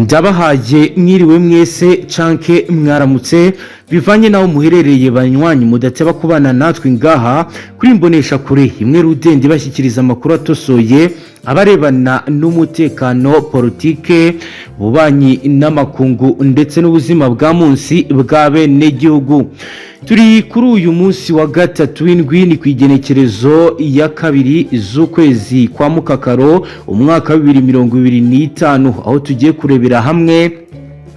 Ndabahaye mwiriwe mwese canke mwaramutse bivanye naho muherereye banywanyi mudateba kubana natwe ngaha kuri mbonesha kure imwe rudende bashyikiriza amakuru atosoye abarebana n'umutekano, politike, bubanyi n'amakungu ndetse n'ubuzima bwa munsi bwa bene gihugu. Turi kuri uyu munsi wa gatatu w'indwi ni kwigenekerezo ya kabiri z'ukwezi kwa Mukakaro umwaka wa 2025 aho tugiye kurebera hamwe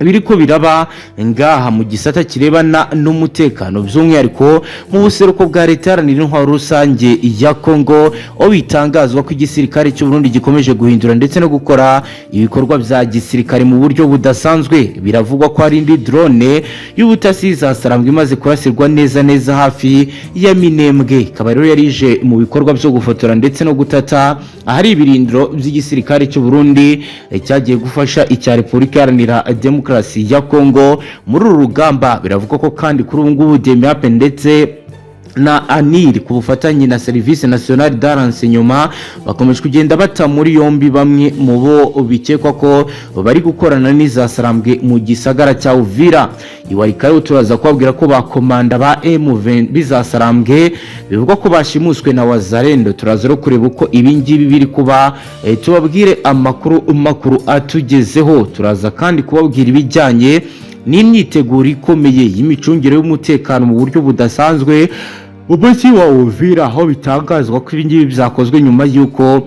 biriko biraba ngaha mu gisata kirebana n'umutekano by'umwihariko mu buseruko bwa leta yaranira intwaro rusange ya Kongo aho bitangazwa ko igisirikare cy'u Burundi gikomeje guhindura ndetse no gukora ibikorwa bya gisirikare mu buryo budasanzwe. Biravugwa ko hari indi drone y'ubutasi zasarambwe imaze kurasirwa neza hafi ya Minembwe, ikaba rero yarije mu bikorwa byo gufotora ndetse no gutata ahari ibirindiro by'igisirikare cy'u Burundi cyagiye gufasha icya Repubulika Iharanira Demokarasi ya Kongo muri uru rugamba. Biravuga ko kandi kuri ubu ngubu DMAP ndetse na ANIR ku bufatanye na Service National d'Renseignement bakomeje kugenda bata muri yombi bamwe mu bo bikekwa ko bari gukorana n'izasarambwe mu gisagara cya Uvira. Iwarikayo turaza kubabwira ko bakomanda ba M20 bizasarambwe bivuga ko bashimuswe na Wazarendo. Turaza ro kureba uko ibingibi biri kuba tubabwire amakuru atugezeho. Turaza kandi kubabwira ibijyanye n'imyiteguro ikomeye y'imicungire y'umutekano mu buryo budasanzwe umujyi wa Uvira, aho bitangazwa ko ibingibi byakozwe nyuma y'uko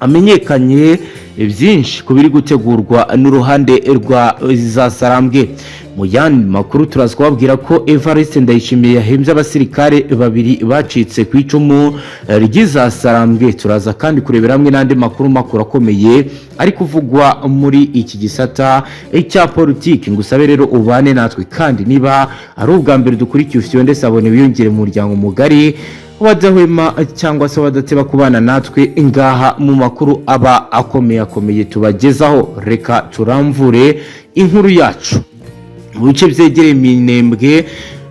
amenyekanye byinshi ku biri gutegurwa n'uruhande rwa zasarambwe. Mu yandi makuru turaza kubabwira ko Evariste Ndayishimiye yahembye abasirikare babiri bacitse ku icumu ry'izasarambwe. Turaza kandi kurebera hamwe n'andi makuru akomeye ari kuvugwa muri iki gisata cya politiki. Ngusabe rero ubane natwe kandi niba ari ubwa mbere dukurikiye ufite ndetse abone biyongere mu muryango mugari wadahwema cyangwa se wadateba kubana natwe ngaha mu makuru aba akomeye tubagezaho. Reka turamvure inkuru yacu mu bice byegereye Minembwe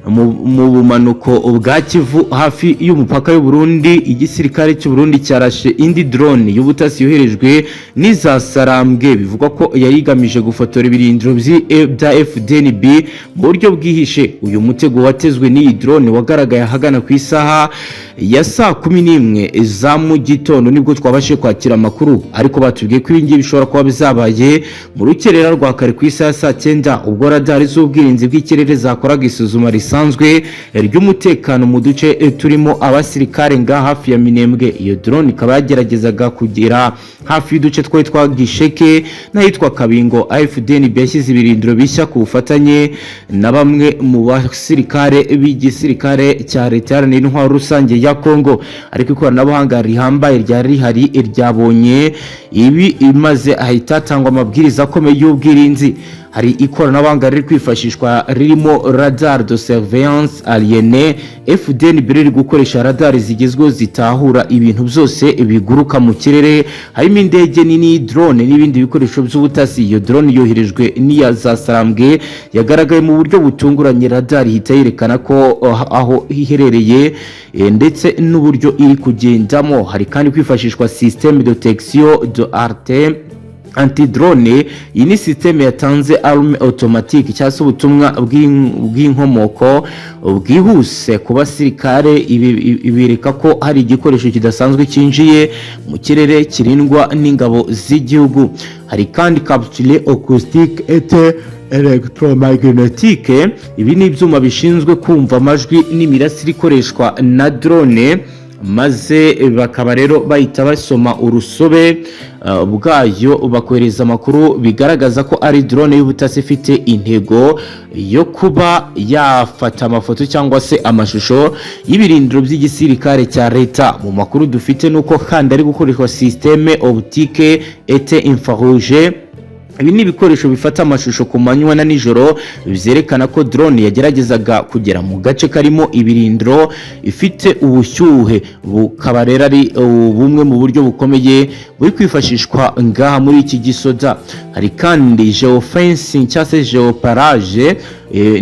mu bumanuko bwa Kivu hafi y'umupaka y'u Burundi. Igisirikare cy'u Burundi cyarashe indi drone y'ubutasi yoherejwe n'izasarambwe. Bivugwa ko yari igamije gufotora ibirindiro bya Fdnb mu buryo bwihishe. Uyu mutego watezwe n'iyi drone wagaragaye ahagana ku isaha ya saa 11 za mu gitondo nibwo twabashe kwakira amakuru, ariko batubwiye ko ibingibi bishobora kuba bizabaye mu rukerera rwa kare ku isaha saa 9 ubwo radari z'ubwirinzi bw'ikirere zakoraga isuzuma risanzwe ry'umutekano mu duce turimo abasirikare nga hafi ya Minembwe. Iyo drone ikaba yageragezaga kugera hafi y'uduce twa Gisheke n'ahitwa Kabingo. Fdnb yashyize ibirindiro bishya ku bufatanye na bamwe mu basirikare b'igisirikare cya leta yaranira intwaro rusange ya Kongo, ariko ikoranabuhanga rihambaye ryari rihari ryabonye ibi imaze ahita atangwa amabwiriza akomeye y'ubwirinzi. Hari ikoranabuhanga riri kwifashishwa ririmo radar de surveillance alienée. Fdnb riri gukoresha radar zigezweho zitahura ibintu byose biguruka mu kirere, harimo indege nini, drone n'ibindi bikoresho by'ubutasi. Iyo drone yoherejwe n'iya zasarambwe yagaragaye mu buryo butunguranye. Radar ihita yerekana ko aho iherereye ndetse n'uburyo iri kugendamo. Hari kandi kwifashishwa système de détection de arte anti-drone. Iyi ni systeme yatanze arme automatique cyangwa ubutumwa bw'inkomoko bwihuse ku basirikare. Ibireka ko hari igikoresho kidasanzwe cyinjiye mu kirere kirindwa n'ingabo z'igihugu. Hari kandi capsule acoustique et electromagnétique. Ibi ni ibyuma bishinzwe kumva amajwi n'imirasire ikoreshwa na drone, maze bakaba rero bahita basoma urusobe bwayo bakohereza amakuru bigaragaza ko ari drone y'ubutasi ifite intego yo kuba yafata amafoto cyangwa se amashusho y'ibirindiro by'igisirikare cya leta. Mu makuru dufite nuko kandi ari gukoreshwa système optique et infrarouge. Ibi ni ibikoresho bifata amashusho ku manywa na nijoro byerekana ko drone yageragezaga kugera mu gace karimo ibirindiro ifite ubushyuhe. Bukaba rero ari bumwe mu buryo bukomeye buri kwifashishwa ngaha muri iki gisoda. Hari kandi geofencing cyangwa se geoparage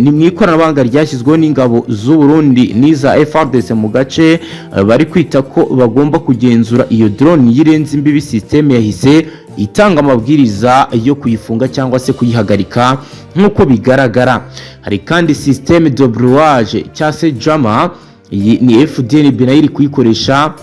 ni mu ikoranabuhanga ryashyizweho n'ingabo z'u Burundi n'iza FARDC mu gace bari kwita ko bagomba kugenzura iyo drone yirenze imbibi. Systeme yahise itanga amabwiriza yo kuyifunga cyangwa se kuyihagarika nk'uko bigaragara. Hari kandi système de brouillage cyangwa se jama, iyi ni Fdnb nayo iri kuyikoresha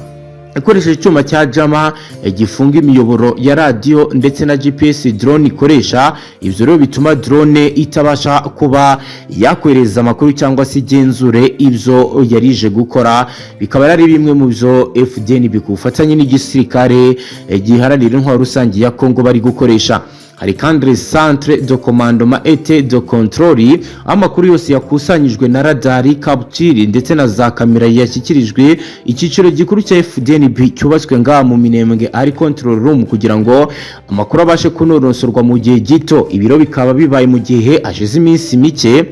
ikoresheje icyuma cya jama gifunga imiyoboro ya radio ndetse na GPS drone ikoresha. Ivyo rero bituma drone itabasha kuba yakwereza amakuru cyangwa se igenzure ivyo yarije gukora. Bikaba ari bimwe mu byo Fdnb kufatanye n'igisirikare giharanira intwaro rusange ya Kongo bari gukoresha. Hari kandi centre de commandement et de contrôle, amakuru yose yakusanyijwe na radari, capture ndetse na za kamera yashyikirijwe icyiciro gikuru cya Fdnb cyubatswe ngaha mu Minembwe ari control room, kugira ngo amakuru abashe kunonosorwa mu gihe gito. Ibiro bikaba bibaye mu gihe ashize iminsi mike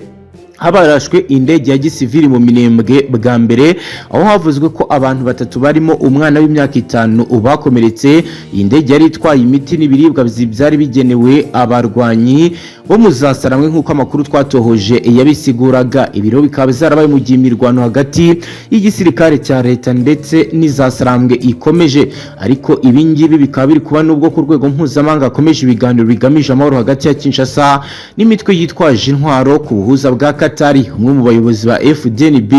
habarashwe indege ya gisivili mu Minembwe bwa mbere, aho havuzwe ko abantu batatu barimo umwana w'imyaka 5 bakomeretse. Iyi ndege yari itwaye imiti n'ibiribwa byari bigenewe abarwanyi bo muzasaramwe nk'uko amakuru twatohoje yabisiguraga. Ibiro bikaba zarabaye mu gihe imirwano hagati y'igisirikare cya leta ndetse n'izasaramwe ikomeje. Ariko ibingibi bikaba biri kuba nubwo ku rwego mpuzamahanga akomeje ibiganiro bigamije amahoro hagati ya Kinshasa n'imitwe yitwaje intwaro ku buhuza bwa Katari. Umwe mu bayobozi ba Fdnb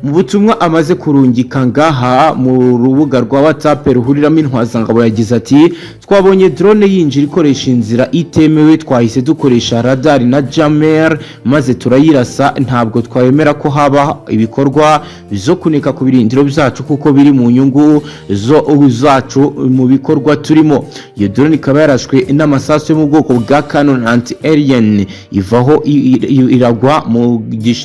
mu butumwa amaze kurungika ngaha mu rubuga rwa WhatsApp ruhuriramo intwazangabo yagize ati: twabonye drone yinjira ikoresha inzira itemewe, twahise dukoresha radar na jammer maze turayirasa. Ntabwo twemera ko haba ibikorwa bizo kuneka ku birindiro byacu kuko biri mu nyungu zacu mu bikorwa turimo. Iyo drone ikaba yarashwe n'amasasu yo mu bwoko bwa Canon anti-aerian ivaho iragwa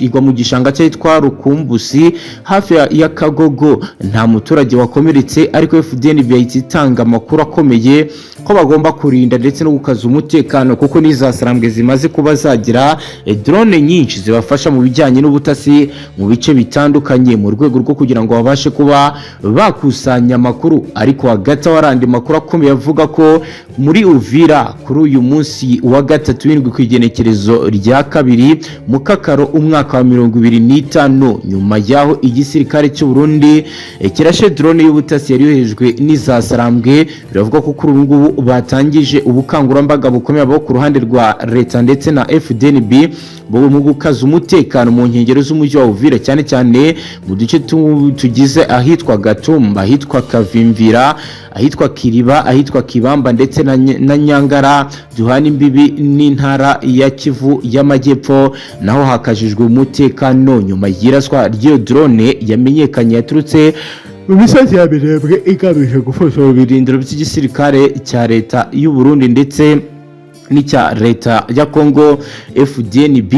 igwa mu gishanga cyitwa Rukumbusi hafi ya Kagogo. Nta muturage wakomeretse, ariko Fdnb yahise itanga amakuru akomeye ko bagomba kurinda ndetse no gukaza umutekano, kuko nizasarambwe zimaze kuba zagira drone nyinshi zibafasha mu bijyanye n'ubutasi mu bice bitandukanye mu rwego rwo kugira ngo babashe kuba bakusanya amakuru. Ariko hagati warandi makuru akomeye avuga ko muri Uvira kuri uyu munsi wa gatatu w'indwi ku igenekerezo rya 2 Mukakaro umwaka wa 2025, nyuma yaho igisirikare cy'u Burundi kirashe drone y'ubutasi yari yohejwe n'izasarambwe. Biravuga ko kuri ubu batangije ubukangurambaga bukomeye abo ku ruhande rwa leta ndetse na Fdnb mu gukaza umutekano mu nkengero z'umujyi wa Uvira, cyane cyane mu duce tugize ahitwa Gatumba, ahitwa Kavimvira, ahitwa Kiriba, ahitwa Kibamba ndetse na Nyangara duhana imbibi n'intara ya Kivu y'Amajyepfo. Naho hakajijwe umutekano nyuma y'iraswa ry'iyo drone yamenyekanye yaturutse mu misozi ya Minembwe igamije gufasha mu birindiro by'igisirikare cya leta y'u Burundi ndetse n'icya leta ya Kongo. Fdnb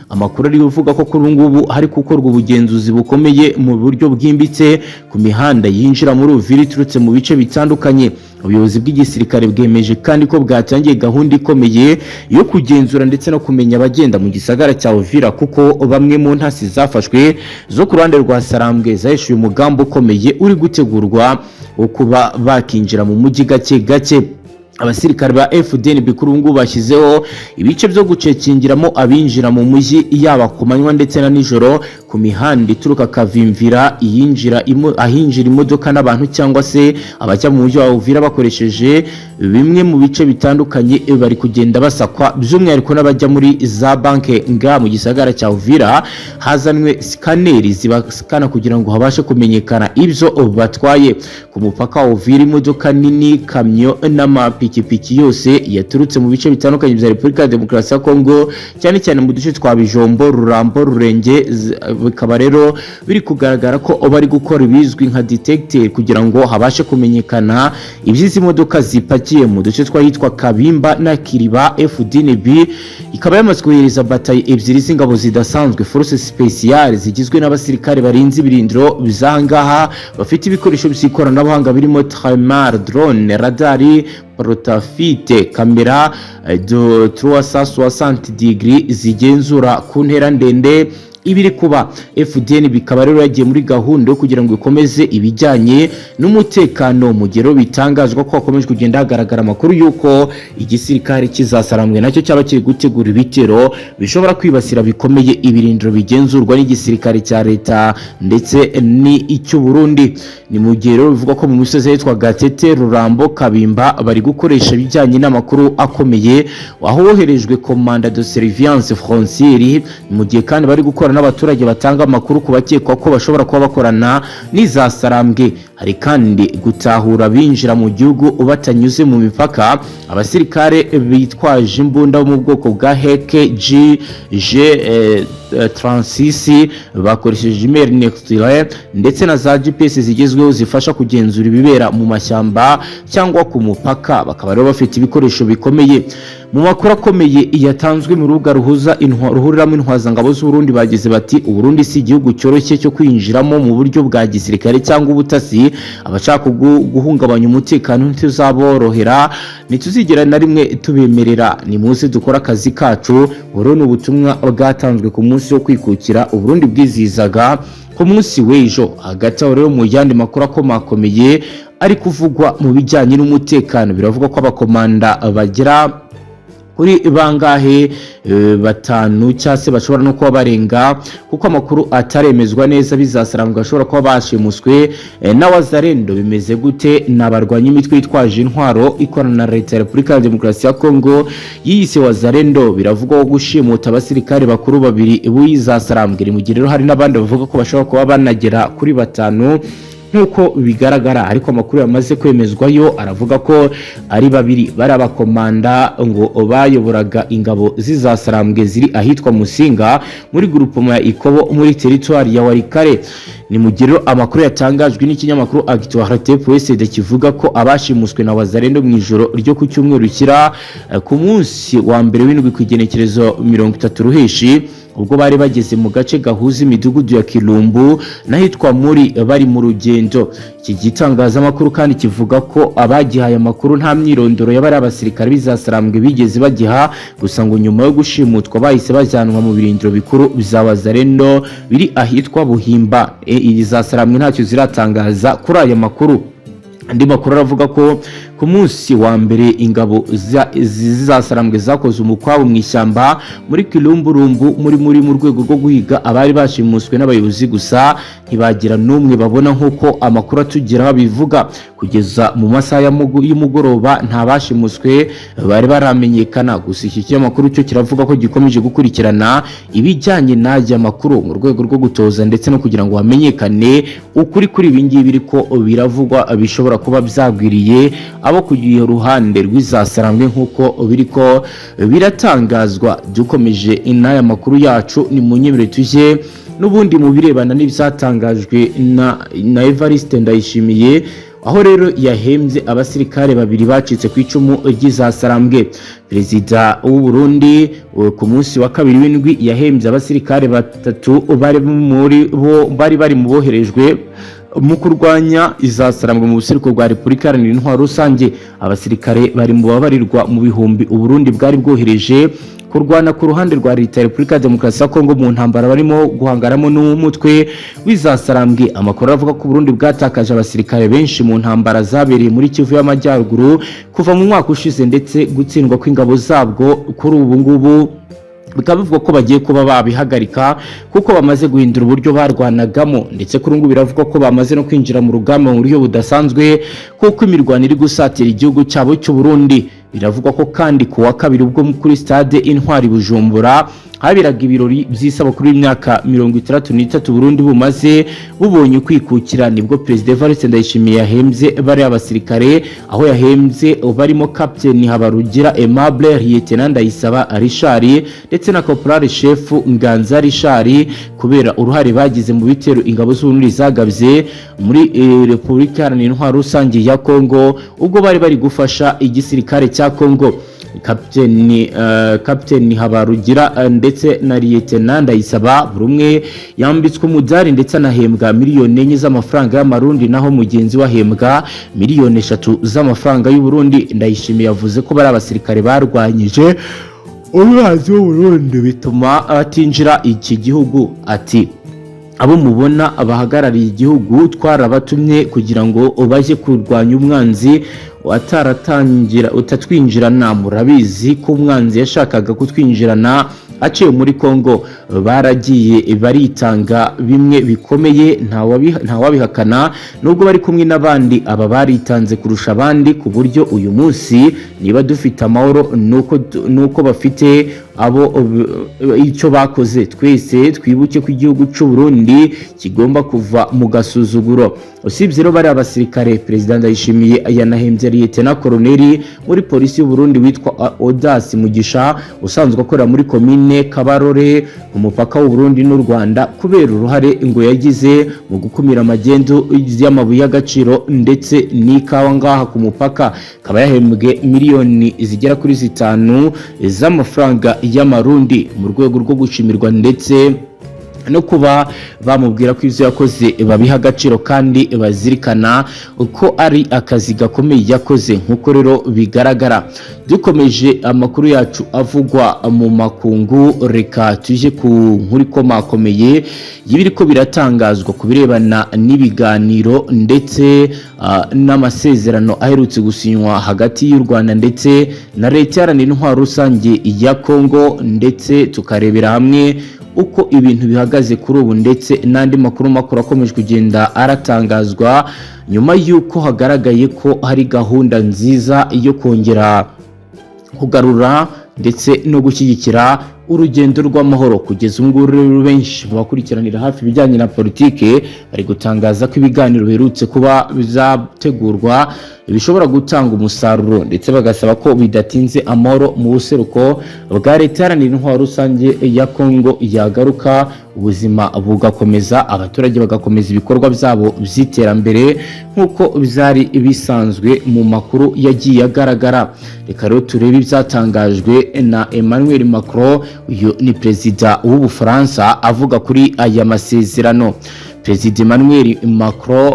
amakuru ari uvuga ko kuri ngubu hari gukorwa ubugenzuzi bukomeye mu buryo bwimbitse ku mihanda yinjira muri Uvira iturutse mu bice bitandukanye. Ubuyobozi bw'igisirikare bwemeje kandi ko bwatangiye gahunda ikomeye yo kugenzura ndetse no kumenya abagenda mu gisagara cya Uvira, kuko bamwe mu ntasi zafashwe zo ku ruhande rwa Sarambwe zahishuye umugambi ukomeye uri gutegurwa wo kuba bakinjira mu mujyi gake gake. Abasirikare ba Fdnb kuri ngubu bashyizeho ibice byo gucekingiramo abinjira mu mujyi yaba ku manywa ndetse na nijoro ku mihanda ituruka Kavimvira ahinjira imodoka n'abantu cyangwa se abajya mu mujyi wa Uvira bakoresheje bimwe mu bice bitandukanye. Bari kugenda basakwa by'umwihariko n'abajya muri za banke nga mu gisagara cya Uvira hazanwe scaneri zibaskana kugira ngo habashe kumenyekana ibyo batwaye. Ku mupaka wa Uvira imodoka nini, kamyo n'amapikipiki yose yaturutse mu bice bitandukanye bya Repubulika ya Demokarasi ya Kongo, cyane cyane mu duce twa Bijombo, Rurambo, Rurenge. Bikaba rero biri kugaragara ko bari gukora ibizwi nka detector kugira ngo habashe kumenyekana iby'izi modoka zipakiye mu duce twahitwa Kabimba na Kiriba. Fdnb ikaba yamaze kohereza batayi ebyiri z'ingabo zidasanzwe forces spéciales zigizwe n'abasirikare barinzi ibirindiro bizangaha bafite ibikoresho by'ikoranabuhanga birimo tramar, drone, radari, rotafite, kamera de 360 degree zigenzura ku ntera ndende ibiri kuba. Fdnb bikaba rero yagiye muri gahunda yo kugira ngo ikomeze ibijyanye n'umutekano mu gihe bitangazwa ko hakomeje kugenda hagaragara amakuru yuko igisirikare kizasaramwe nacyo cyaba kiri gutegura ibitero bishobora kwibasira bikomeye ibirindiro bigenzurwa n'igisirikare cya leta ndetse n'icy'u Burundi. Ni mu gihe rero bivuga ko mu misozi yitwa Gatete, Rurambo, Kabimba bari gukoresha ibijyanye n'amakuru akomeye, aho woherejwe commande de surveillance frontière, mu gihe kandi bari gukora n'abaturage batanga amakuru ku bakekwa ko bashobora kuba bakorana n'izasarambwe. Hari kandi gutahura binjira mu gihugu batanyuze mu mipaka. Abasirikare bitwaje imbunda mu bwoko bwa HKG 36 bakoresheje email nextile ndetse na za GPS zigezweho zifasha kugenzura ibibera mu mashyamba cyangwa ku mupaka. Bakaba rero bafite ibikoresho bikomeye. Mu makuru akomeye yatanzwe mu rubuga ruhuriramo intwazangabo z'u Burundi bagize bati Uburundi si igihugu cyoroshye cyo kwinjiramo mu buryo bwa gisirikare cyangwa ubutasi. Abashaka guhungabanya umutekano ntituzaborohera, ntituzigera na rimwe tubemerera. Ni munsi dukora akazi kacu. Buro ni ubutumwa bwatanzwe ku munsi wo kwikukira Uburundi bwizizaga ku munsi w'ejo. Hagati aho rero mu yandi makuru akomakomeye ari kuvugwa mu bijyanye n'umutekano, biravuga ko abakomanda bagera kuri bangahe batanu cyase bashobora no kuba barenga, kuko amakuru ataremezwa neza bizasarangwa ashobora kuba bashimuswe na wazarendo. Bimeze gute? Nabarwanya imitwe yitwaje intwaro ikorana na leta ya Repubulika ya Demokarasi ya Kongo yiyise wazarendo. Biravugwa gushimuta abasirikare bakuru babiri b'izasarambwe. Mu gihe rero hari n'abandi bavuga ko bashobora kuba banagera kuri batanu nkuko bigaragara, ariko amakuru yamaze kwemezwayo aravuga ko ari babiri bari abakomanda ngo bayoboraga ingabo z'izasarambwe ziri ahitwa Musinga muri groupement ya Ikobo muri territoire ya Warikare. Ni mu gihe amakuru yatangajwe n'ikinyamakuru ACTU kivuga ko abashimuswe na wazarendo mu ijoro ryo ku cyumweru kira ku munsi wa mbere w'indwi ku igenekerezo 30 Ruheshi, ubwo bari bageze mu gace gahuza imidugudu ya Kilumbu nahitwa muri bari mu rugendo. Iki gitangazamakuru kandi kivuga ko abagihaye amakuru nta myirondoro y'abari abasirikare bizasarambwe bigeze bagiha, gusa ngo nyuma yo gushimutwa bahise bajyanwa mu birindiro bikuru bizawazarendo biri ahitwa Buhimba. Izasarambwe ntacyo ziratangaza kuri aya makuru. Andi makuru aravuga ko ku munsi wa mbere ingabo zizasarambwe zakoze umukwabo mu ishyamba muri Kilumburumbu mu rwego rwo guhiga abari bashimuswe n'abayobozi, gusa ntibagira n'umwe babona nk'uko amakuru atugeraho bivuga. Kugeza mu masaha y'umugoroba nta bashimuswe bari baramenyekana. Gusa iki kinyamakuru cyo kiravuga ko gikomeje gukurikirana ibijyanye n'aya makuru mu rwego rwo gutoza ndetse no kugira ngo hamenyekane ukuri kuri ibi ngibi biriko biravugwa bishobora kuba byagwiriye abo kugiye ruhande rw'izasarambwe nk'uko biriko biratangazwa. Dukomeje inaya makuru yacu, ni mu nyemere tuje n'ubundi mu birebana n'ibyatangajwe na Evariste Ndayishimiye, aho rero yahembye abasirikare babiri bacitse ku icumu ry'izasarambwe. Perezida w'u Burundi ku munsi wa kabiri w'indwi yahembye abasirikare batatu bari bari mu boherejwe mu kurwanya izasarambwe mu buseruko bwa Repubulika Iharanira Intwaro Rusange. Abasirikare bari mu babarirwa mu bihumbi Uburundi bwari bwohereje kurwana ku ruhande rwa leta ya Repubulika ya Demokarasi ya Kongo mu ntambara barimo guhangaramo n'umutwe w'izasarambwe. Amakuru avuga ko Burundi bwatakaje abasirikare benshi mu ntambara zabereye muri Kivu y'Amajyaruguru kuva mu mwaka ushize, ndetse gutsindwa kw'ingabo zabwo kuri ubu ngubu bikaba bivuga ko bagiye kuba babihagarika kuko bamaze guhindura uburyo barwanagamo, ndetse kuri ubu biravuga ko bamaze no kwinjira mu rugamba mu buryo budasanzwe kuko imirwano iri gusatira igihugu cyabo cy'u Burundi. Biravugwa ko kandi ku wa kabiri ubwo kuri stade Intwari Bujumbura habiraga ibirori by'isabukuru y'imyaka 63 Burundi bumaze bubonye kwikukira, nibwo President Evariste Ndayishimiye yahembye bari abasirikare, aho yahembye barimo Captain Habarugira Aimable, Lieutenant Ndayisaba Richard ndetse na Corporal Chef Nganza Richard kubera uruhare bagize mu bitero ingabo z'Uburundi zagabye muri Repubulika Iharanira Intwaro Rusange ya Kongo, ubwo bari gufasha igisirikare cya Kongo. Captain Habarugira ndetse na Lieutenant Ndayisaba buri umwe yambitswe umudari ndetse anahembwa miliyoni 4 z'amafaranga y'amarundi, naho mugenzi wahembwa miliyoni 3 z'amafaranga y'u Burundi. Ndayishimiye yavuze ko bari abasirikare barwanyije umwanzi w'Uburundi bituma atinjira iki gihugu. Ati abo mubona abahagarariye igihugu twarabatumye kugira ngo baje kurwanya umwanzi utatwinjirana. Murabizi ko umwanzi yashakaga kutwinjirana aciye muri Kongo, baragiye baritanga bimwe bikomeye, ntawabihakana, nubwo bari kumwe n'abandi. Aba baritanze kurusha abandi ku buryo uyu munsi niba dufite amahoro nuko bafite abo icyo bakoze. Twese twibuke ko igihugu cy'u Burundi kigomba kuva mu gasuzuguro. Usibye rero bari abasirikare, Perezida Ndayishimiye yanahembye Lieutenant Colonel muri polisi y'u Burundi witwa Audace Mugisha, usanzwe akorera muri komine Kabarore ku mupaka w'u Burundi n'u Rwanda, kubera uruhare ngo yagize mu gukumira amagendo y'amabuye y'agaciro ndetse n'ikawa ngaha ku mupaka. Kaba yahembwe miliyoni zigera kuri 5 z'amafaranga y'amarundi mu rwego rwo gushimirwa ndetse no kuba bamubwira ko ivyo yakoze babiha agaciro kandi bazirikana uko ari akazi gakomeye yakoze. Nkuko rero bigaragara, dukomeje amakuru yacu avugwa mu makungu, reka tuje ku nkuru ikomakomeye y'ibiriko biratangazwa ku birebana n'ibiganiro ndetse n'amasezerano aherutse gusinywa hagati y'u Rwanda ndetse na leta iharanira intwaro rusange ya Kongo, ndetse tukarebera hamwe uko ibintu bihagaze kuri ubu ndetse n'andi makuru akomeje kugenda aratangazwa nyuma y'uko hagaragaye ko hari gahunda nziza yo kongera kugarura ndetse no gushyigikira urugendo rw'amahoro. Kugeza ubu ngubu benshi bakurikiranira hafi ibijyanye na politike bari gutangaza ko ibiganiro biherutse kuba bizategurwa bishobora gutanga umusaruro, ndetse bagasaba ko bidatinze amahoro mu buseruko bwa leta iharanira intwaro rusange ya Kongo yagaruka, ubuzima bugakomeza, abaturage bagakomeza ibikorwa byabo by'iterambere nk'uko bizari bisanzwe mu makuru yagiye agaragara. Reka rero turebe ibyatangajwe na Emmanuel Macron, uyu ni perezida w'Ubufaransa, avuga kuri aya masezerano. Perezida Emmanuel Macron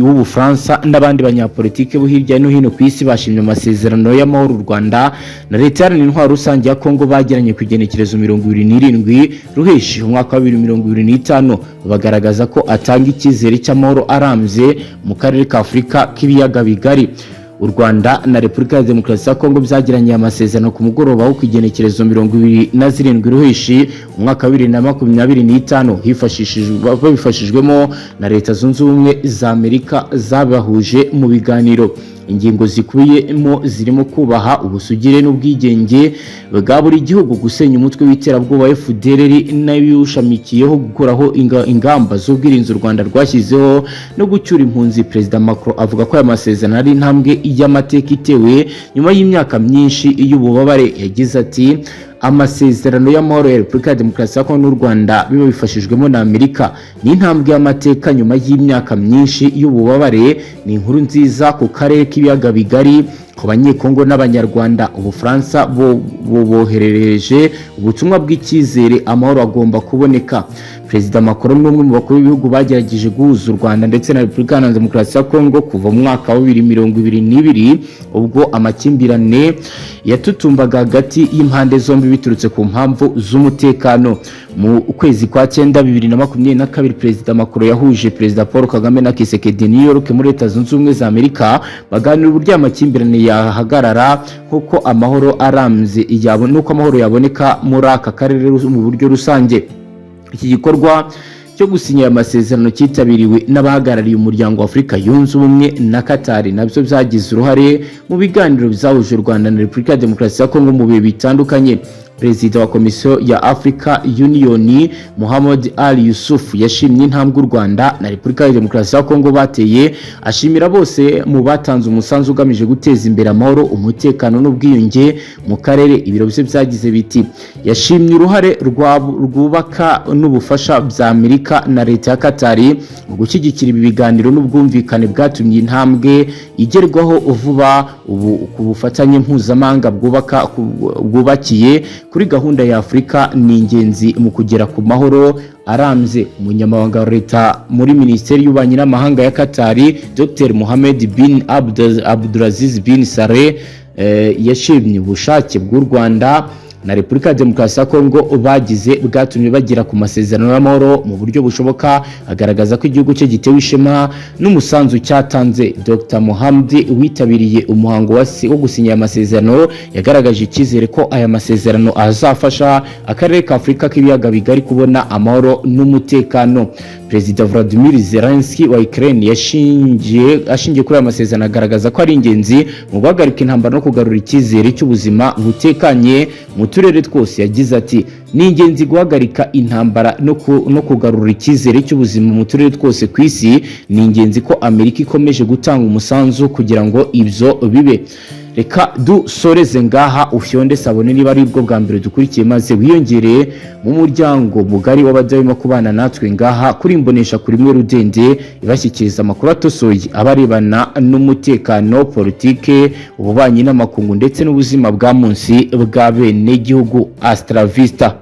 w'Ubufaransa n'abandi banyapolitike bo hirya no hino ku isi bashimye amasezerano y'amahoro u Rwanda na leta iharanira intwaro rusange ya Kongo bagiranye ku igenekerezo 27 Ruheshi umwaka wa 2025, bagaragaza ko atanga icyizere cy'amahoro arambye mu karere ka Afurika k'ibiyaga bigari. U Rwanda na Repubulika ya Demokarasi ya Kongo byagiranye amasezerano ku mugoroba wo kwigenekerezo 27 Ruheshi umwaka wa 2025 hifashishijwemo na Leta Zunze Ubumwe za Amerika zabahuje mu biganiro. Ingingo zikubiyemo zirimo kubaha ubusugire n'ubwigenge bwa buri gihugu, gusenya umutwe w'iterabwoba FDLR n'abiwushamikiyeho, gukuraho ingamba z'ubwirinzi u Rwanda rwashyizeho no gucyura impunzi. Perezida Macron avuga ko aya masezerano ari intambwe y'amateka itewe nyuma y'imyaka myinshi y'ububabare. Yagize ati amasezerano y'amahoro ya Repubulika ya Demokarasi ya Kongo n'u Rwanda biba bifashijwemo na Amerika ni intambwe y'amateka nyuma y'imyaka myinshi y'ububabare. Ni inkuru nziza ku karere k'ibiyaga bigari, ku banyekongo n'abanyarwanda. Ubufaransa boherereje ubutumwa bw'icyizere, amahoro agomba kuboneka. Perezida Macron n'umwe mu bakuru b'ibihugu bagerageje guhuza u Rwanda ndetse na Repubulika ya Demokarasi ya Kongo kuva mu mwaka wa 2022 ubwo amakimbirane yatutumbaga hagati y'impande zombi biturutse ku mpamvu z'umutekano. Mu kwezi kwa 9 2022 Perezida Macron yahuje Perezida Paul Kagame na Tshisekedi New York muri Leta Zunze Ubumwe za Amerika, baganira uburyo amakimbirane yahagarara kuko amahoro arambye nuko amahoro yaboneka muri aka karere mu buryo rusange. Iki gikorwa cyo gusinya amasezerano cyitabiriwe n'abahagarariye umuryango wa Afurika yunze ubumwe na Qatar, nabyo byagize uruhare mu biganiro bizahuje u Rwanda na Repubulika ya Demokarasi ya Kongo mu bihe bitandukanye. Perezida wa Komisiyo ya Africa Union Mohamed Ali Yusuf yashimye intambwe u Rwanda na Repubulika ya Demokarasi ya Kongo bateye, ashimira bose mu batanze umusanzu ugamije guteza imbere amahoro, umutekano n'ubwiyunge mu karere. Ibiro bye byagize biti yashimye uruhare rwubaka n'ubufasha bya Amerika na leta ya Qatar mu gushyigikira ibi biganiro n'ubwumvikane bwatumye intambwe igerwaho vuba ubu ku bufatanye mpuzamahanga bwubakiye kuri gahunda ya Afurika ni ingenzi mu kugera ku mahoro arambye. Umunyamabanga wa leta muri Minisiteri y'Ububanyi n'Amahanga ya Qatar, Dr Mohammed bin Abdulaziz bin Saleh, yashimye ubushake bw'u Rwanda na Repubulika ya Demokarasi ya Kongo bagize bwatumye bagira ku masezerano y'amahoro mu buryo bushoboka. Agaragaza ko igihugu cye gitewe ishema n'umusanzu cyatanze. Dr Mohamdi witabiriye umuhango wo gusinya aya masezerano yagaragaje icyizere ko aya masezerano azafasha akarere ka Afurika k'ibiyaga bigari kubona amahoro n'umutekano. Perezida Vladimir Zelensky wa Ukraine yashingiye kuri aya masezerano agaragaza ko ari ingenzi mu guhagarika intambara no kugarura icyizere cy'ubuzima butekanye mu turere twose. Yagize ati ni ingenzi guhagarika intambara no kugarura icyizere cy'ubuzima mu turere twose ku isi. Ni ingenzi ko Amerika ikomeje gutanga umusanzu kugira ngo ibyo bibe. Reka dusoreze ngaha, ufyonde sabone niba ari bwo bwa mbere dukurikiye maze wiyongereye mu muryango mugari w'abadahwema kubana natwe ngaha kuri imbonesha kuri mwe rudende ibashyikiriza amakuru atosoye abarebana n'umutekano, politike, ububanyi n'amakungu ndetse n'ubuzima bwa munsi bwa bene gihugu. Astra Vista.